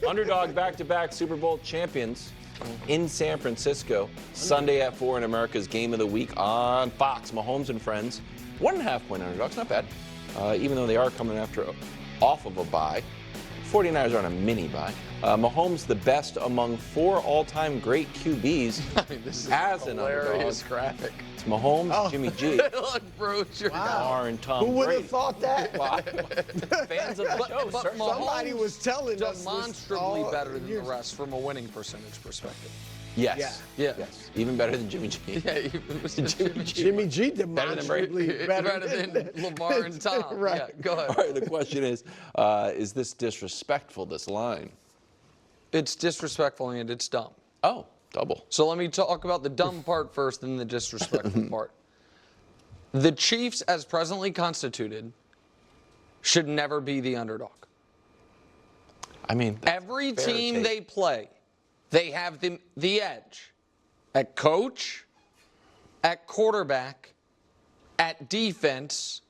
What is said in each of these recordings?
Underdog back-to-back Super Bowl champions in San Francisco. Sunday at 4 in America's Game of the Week on Fox. Mahomes and friends. 1.5-point underdogs, not bad. Even though they are coming off of a bye. 49ers are on a mini bye. Mahomes the best among 4 all-time great QBs this is as an hilarious underdog. graphic. It's Mahomes, Jimmy G, Look, bro, Lamar, and Tom Who would Brady. have thought that? Well, fans of the show, but certainly. Somebody was telling us this demonstrably all better than the years. rest from a winning percentage perspective. Yes. Yeah. Yes. Even better than Jimmy G. Yeah, even with Jimmy G. Jimmy G than demonstrably better than Lamar and Tom. Right. Yeah, go ahead. All right, the question is this disrespectful, this line? It's disrespectful and it's dumb. Oh, double. So let me talk about the dumb part first, then the disrespectful part. The Chiefs, as presently constituted, should never be the underdog. I mean, Every team they play, they have the edge at coach, at quarterback, at defense,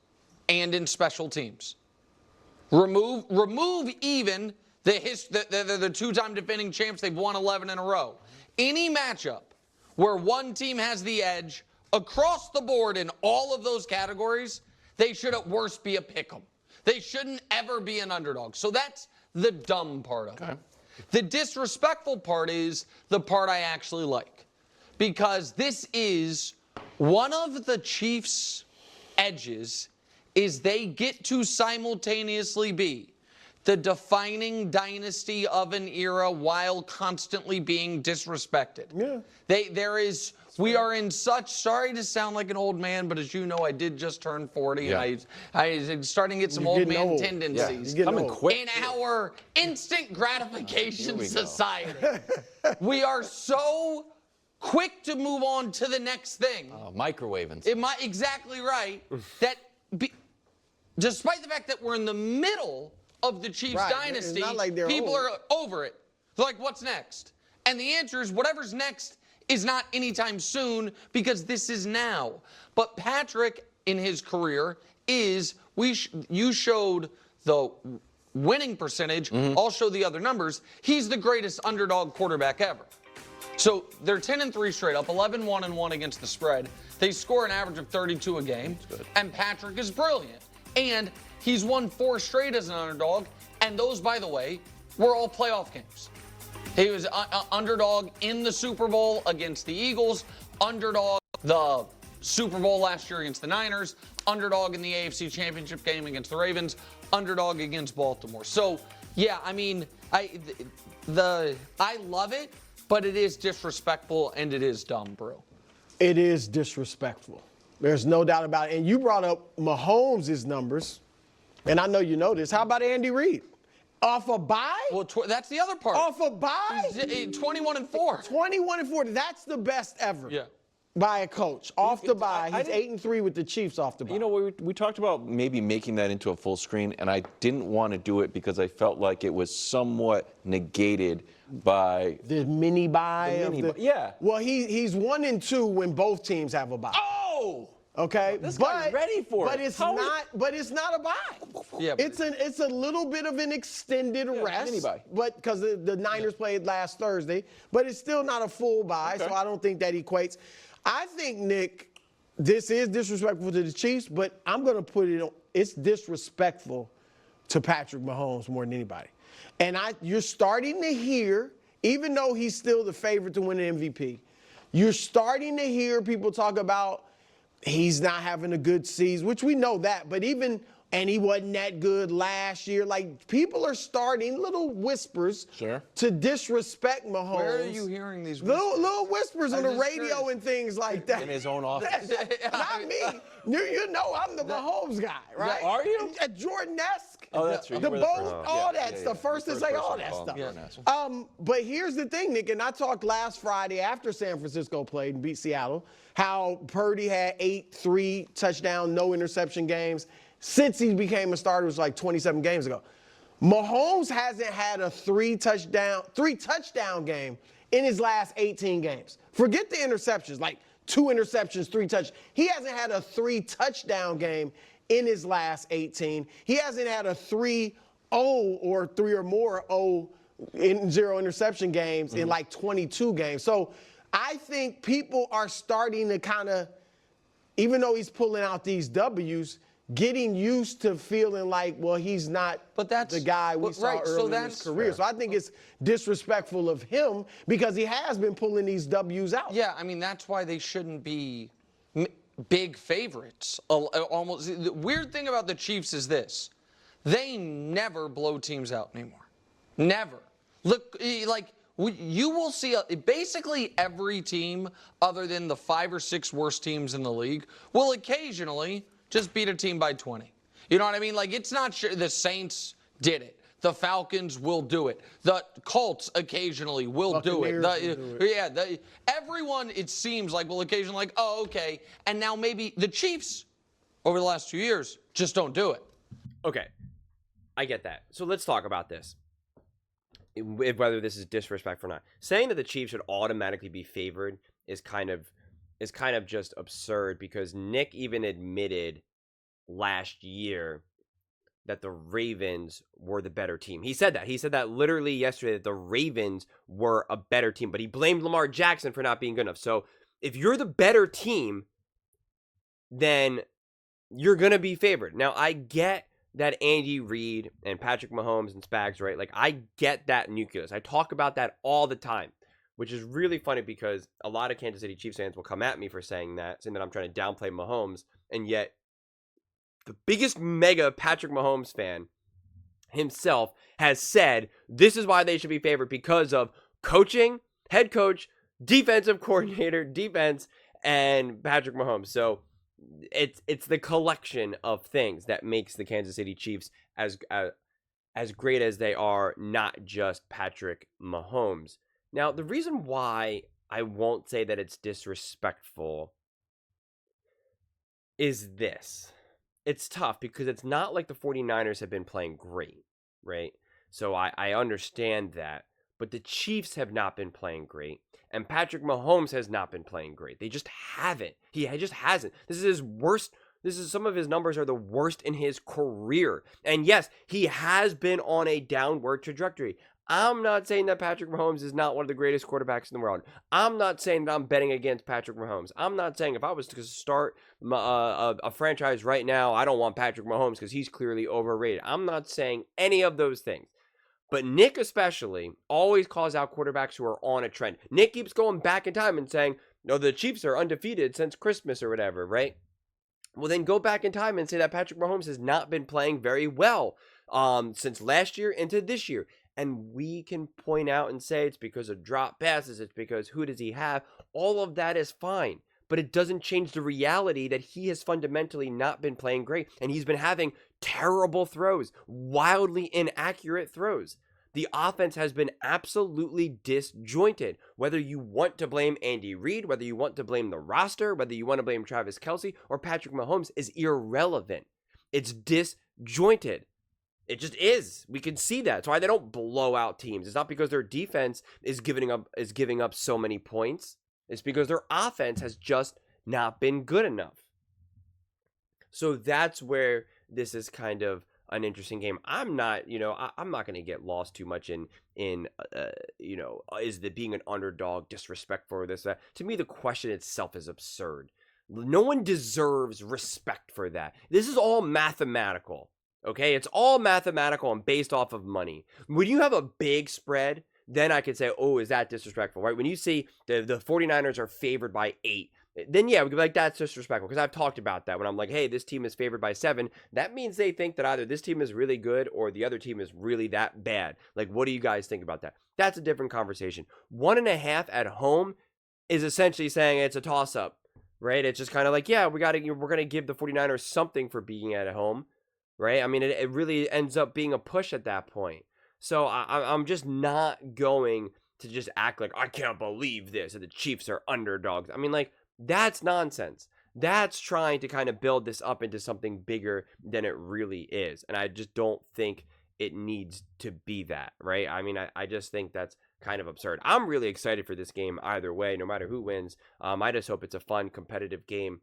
and in special teams. Remove even the two-time defending champs. They've won 11 in a row. Any matchup where one team has the edge across the board in all of those categories, they should at worst be a pick'em. They shouldn't ever be an underdog. So that's the dumb part of it. The disrespectful part is the part I actually like, because this is one of the Chiefs' edges is they get to simultaneously be the defining dynasty of an era while constantly being disrespected. Yeah. We are in such, sorry to sound like an old man, but as you know, I did just turn 40, and I was starting to get some old man tendencies. Coming quick. In our instant gratification society, we are so quick to move on to the next thing. Microwaving. Exactly right. That despite the fact that we're in the middle of the Chiefs dynasty, it's not like they're people old. are over it. They're like, what's next? And the answer is whatever's next is not anytime soon, because this is now. But Patrick, in his career, you showed the winning percentage. I'll show the other numbers. He's the greatest underdog quarterback ever. So they're 10-3 straight up, 11-1-1 against the spread. They score an average of 32 a game. And Patrick is brilliant. And he's won 4 straight as an underdog. And those, by the way, were all playoff games. He was underdog in the Super Bowl against the Eagles, underdog the Super Bowl last year against the Niners, underdog in the AFC Championship game against the Ravens, underdog against Baltimore. So, yeah, I mean, I love it, but it is disrespectful and it is dumb, bro. It is disrespectful. There's no doubt about it. And you brought up Mahomes' numbers, and I know you know this. How about Andy Reid? Off a bye? Well, that's the other part. Off a bye? 21-4. 21-4. That's the best ever. Yeah. By a coach. Off the bye. He's 8-3 with the Chiefs off the bye. You know, we talked about maybe making that into a full screen, and I didn't want to do it because I felt like it was somewhat negated by the mini bye. Yeah. Well, he's 1-2 when both teams have a bye. Oh! Okay, This guy's ready for but it. it's not. But it's not a bye. Yeah, it's a little bit of an extended rest. Mini bye. But because the Niners played last Thursday, but it's still not a full bye. So I don't think that equates. I think, Nick, this is disrespectful to the Chiefs, but I'm going to put it on. It's disrespectful to Patrick Mahomes more than anybody. And you're starting to hear, even though he's still the favorite to win the MVP, you're starting to hear people talk about he's not having a good season, which we know that, but and he wasn't that good last year. Like, people are starting little whispers to disrespect Mahomes. Where are you hearing these whispers? Little whispers on the radio and things like that. In his own office. Not me. You know I'm the Mahomes guy, right? Are you? Jordan-esque. Oh, that's true. The boat, all that stuff. First to say all that stuff. But here's the thing, Nick, and I talked last Friday after San Francisco played and beat Seattle, how Purdy had 8 3-touchdown, no interception games. Since he became a starter, it was like 27 games ago. Mahomes hasn't had a 3-touchdown game in his last 18 games. Forget the interceptions, like 2 interceptions, 3 touchdowns. He hasn't had a 3-touchdown game in his last 18. He hasn't had a 3-0 or 3 or more 0 in 0 interception games in like 22 games. So I think people are starting to kind of, even though he's pulling out these W's, getting used to feeling like, well, he's not the guy we saw early in his career. So I think it's disrespectful of him because he has been pulling these W's out. Yeah, I mean, that's why they shouldn't be big favorites. Almost. The weird thing about the Chiefs is this. They never blow teams out anymore. Never. Look, like, you will see basically every team other than the 5 or 6 worst teams in the league will occasionally just beat a team by 20. You know what I mean? Like, it's not sure the Saints did it. The Falcons will do it. The Colts occasionally will do it. Everyone, it seems like, will occasionally like, oh, okay. And now maybe the Chiefs over the last 2 years just don't do it. Okay. I get that. So let's talk about this. Whether this is disrespectful or not. Saying that the Chiefs should automatically be favored is kind of just absurd because Nick even admitted last year that the Ravens were the better team. He said that. He said that literally yesterday, that the Ravens were a better team, but he blamed Lamar Jackson for not being good enough. So if you're the better team, then you're going to be favored. Now, I get that Andy Reid and Patrick Mahomes and Spags, right? Like, I get that nucleus. I talk about that all the time, which is really funny because a lot of Kansas City Chiefs fans will come at me for saying that I'm trying to downplay Mahomes, and yet the biggest mega Patrick Mahomes fan himself has said this is why they should be favored because of coaching, head coach, defensive coordinator, defense, and Patrick Mahomes. So it's the collection of things that makes the Kansas City Chiefs as great as they are, not just Patrick Mahomes. Now, the reason why I won't say that it's disrespectful is this. It's tough because it's not like the 49ers have been playing great, right? So I understand that. But the Chiefs have not been playing great. And Patrick Mahomes has not been playing great. They just haven't. He just hasn't. This is his worst. Some of his numbers are the worst in his career. And yes, he has been on a downward trajectory. I'm not saying that Patrick Mahomes is not one of the greatest quarterbacks in the world. I'm not saying that I'm betting against Patrick Mahomes. I'm not saying if I was to start a franchise right now, I don't want Patrick Mahomes because he's clearly overrated. I'm not saying any of those things. But Nick especially always calls out quarterbacks who are on a trend. Nick keeps going back in time and saying, no, the Chiefs are undefeated since Christmas or whatever, right? Well, then go back in time and say that Patrick Mahomes has not been playing very well since last year into this year. And we can point out and say it's because of drop passes. It's because who does he have? All of that is fine. But it doesn't change the reality that he has fundamentally not been playing great. And he's been having terrible throws, wildly inaccurate throws. The offense has been absolutely disjointed. Whether you want to blame Andy Reid, whether you want to blame the roster, whether you want to blame Travis Kelce or Patrick Mahomes is irrelevant. It's disjointed. It just is. We can see that. That's why they don't blow out teams. It's not because their defense is giving up so many points. It's because their offense has just not been good enough. So that's where this is kind of an interesting game. I'm not going to get lost too much in is the being an underdog disrespectful or this, that. To me, the question itself is absurd. No one deserves respect for that. This is all mathematical. Okay, it's all mathematical and based off of money. When you have a big spread, then I could say, oh, is that disrespectful, right? When you see the 49ers are favored by 8, then yeah, we could be like, that's disrespectful. Because I've talked about that when I'm like, hey, this team is favored by 7. That means they think that either this team is really good or the other team is really that bad. Like, what do you guys think about that? That's a different conversation. 1.5 at home is essentially saying it's a toss-up, right? It's just kind of like, yeah, we're going to give the 49ers something for being at home, right? I mean, it really ends up being a push at that point. So I'm just not going to just act like, I can't believe this, that the Chiefs are underdogs. I mean, like, that's nonsense. That's trying to kind of build this up into something bigger than it really is. And I just don't think it needs to be that, right? I mean, I just think that's kind of absurd. I'm really excited for this game either way, no matter who wins. I just hope it's a fun, competitive game.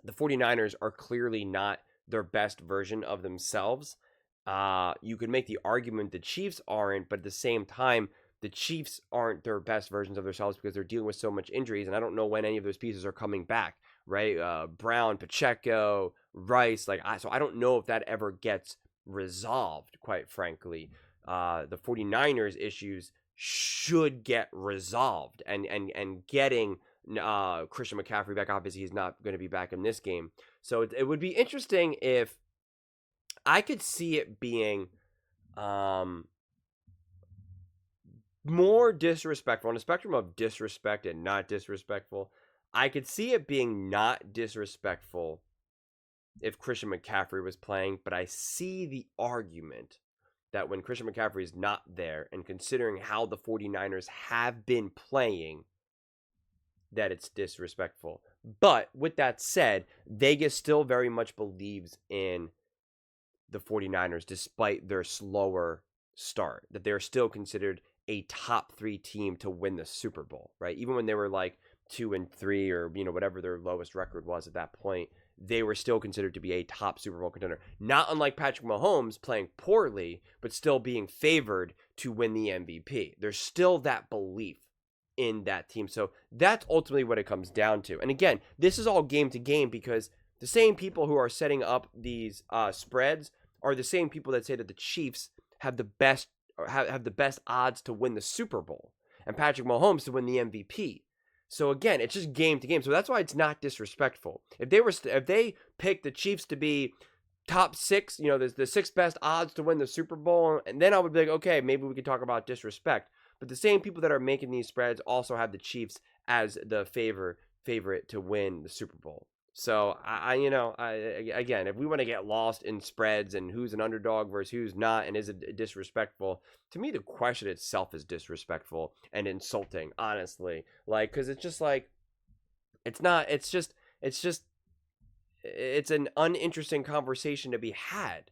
The 49ers are clearly not their best version of themselves. you could make the argument the Chiefs aren't, but at the same time, the Chiefs aren't their best versions of themselves because they're dealing with so much injuries, and I don't know when any of those pieces are coming back, right? Brown, Pacheco, Rice, so I don't know if that ever gets resolved, quite frankly. The 49ers issues should get resolved, and getting Christian McCaffrey back, obviously he's not going to be back in this game. So it would be interesting if I could see it being more disrespectful, on a spectrum of disrespect and not disrespectful. I could see it being not disrespectful if Christian McCaffrey was playing, but I see the argument that when Christian McCaffrey is not there, and considering how the 49ers have been playing, that it's disrespectful. But with that said, Vegas still very much believes in the 49ers despite their slower start, that they're still considered a top 3 team to win the Super Bowl, right? Even when they were like 2-3 or, whatever their lowest record was at that point, they were still considered to be a top Super Bowl contender. Not unlike Patrick Mahomes playing poorly, but still being favored to win the MVP. There's still that belief in that team. So that's ultimately what it comes down to. And again, this is all game to game because the same people who are setting up these spreads are the same people that say that the Chiefs have the best odds to win the Super Bowl and Patrick Mahomes to win the MVP. So again, it's just game to game. So that's why it's not disrespectful. If they picked the Chiefs to be top 6, the 6th best odds to win the Super Bowl, and then I would be like, okay, maybe we could talk about disrespect. But the same people that are making these spreads also have the Chiefs as the favorite to win the Super Bowl. So again, if we want to get lost in spreads and who's an underdog versus who's not, and is it disrespectful, to me the question itself is disrespectful and insulting, honestly. Because it's just it's an uninteresting conversation to be had.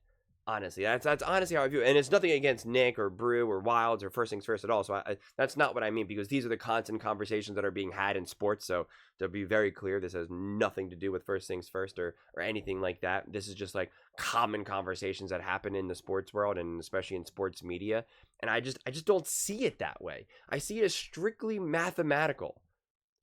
Honestly, that's honestly how I view it. And it's nothing against Nick or Brew or Wilds or First Things First at all. So that's not what I mean, because these are the constant conversations that are being had in sports. So to be very clear, this has nothing to do with First Things First or anything like that. This is just like common conversations that happen in the sports world, and especially in sports media. And I just don't see it that way. I see it as strictly mathematical.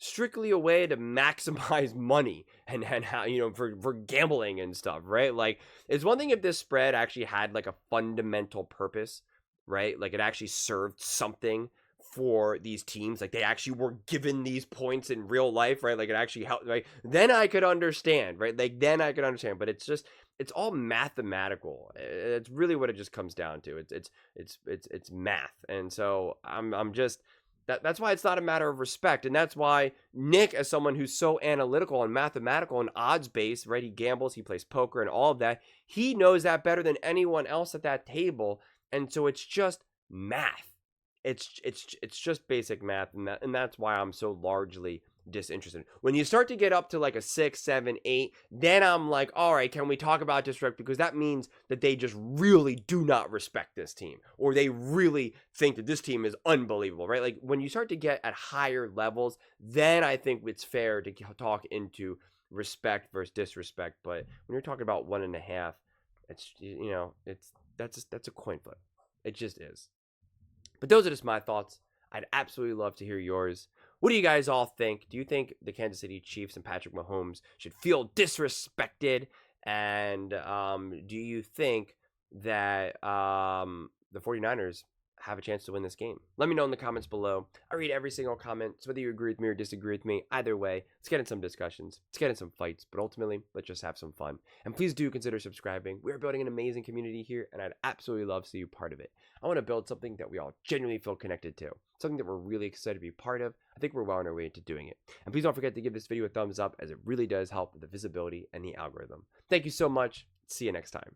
Strictly a way to maximize money and how, for gambling and stuff, right? Like, it's one thing if this spread actually had like a fundamental purpose, right? Like it actually served something for these teams, like they actually were given these points in real life, right? Like it actually helped, right? Then I could understand, right? But it's all mathematical. It's really what it just comes down to. It's math. And so I'm just, that's why it's not a matter of respect. And that's why Nick, as someone who's so analytical and mathematical and odds-based, right? He gambles, he plays poker and all of that. He knows that better than anyone else at that table. And so it's just math. It's just basic math. And that's why I'm so largely disinterested. When you start to get up to like a 6, 7, 8, then I'm like, all right, can we talk about disrespect? Because that means that they just really do not respect this team, or they really think that this team is unbelievable, right? Like when you start to get at higher levels, then I think it's fair to talk into respect versus disrespect. But when you're talking about 1.5, it's that's a coin flip. It just is. But those are just my thoughts. I'd absolutely love to hear yours. What do you guys all think? Do you think the Kansas City Chiefs and Patrick Mahomes should feel disrespected? And do you think that the 49ers have a chance to win this game? Let me know in the comments below. I read every single comment, so whether you agree with me or disagree with me, either way, let's get in some discussions. Let's get in some fights, but ultimately, let's just have some fun. And please do consider subscribing. We're building an amazing community here, and I'd absolutely love to see you part of it. I want to build something that we all genuinely feel connected to, something that we're really excited to be part of. I think we're well on our way to doing it. And please don't forget to give this video a thumbs up, as it really does help with the visibility and the algorithm. Thank you so much. See you next time.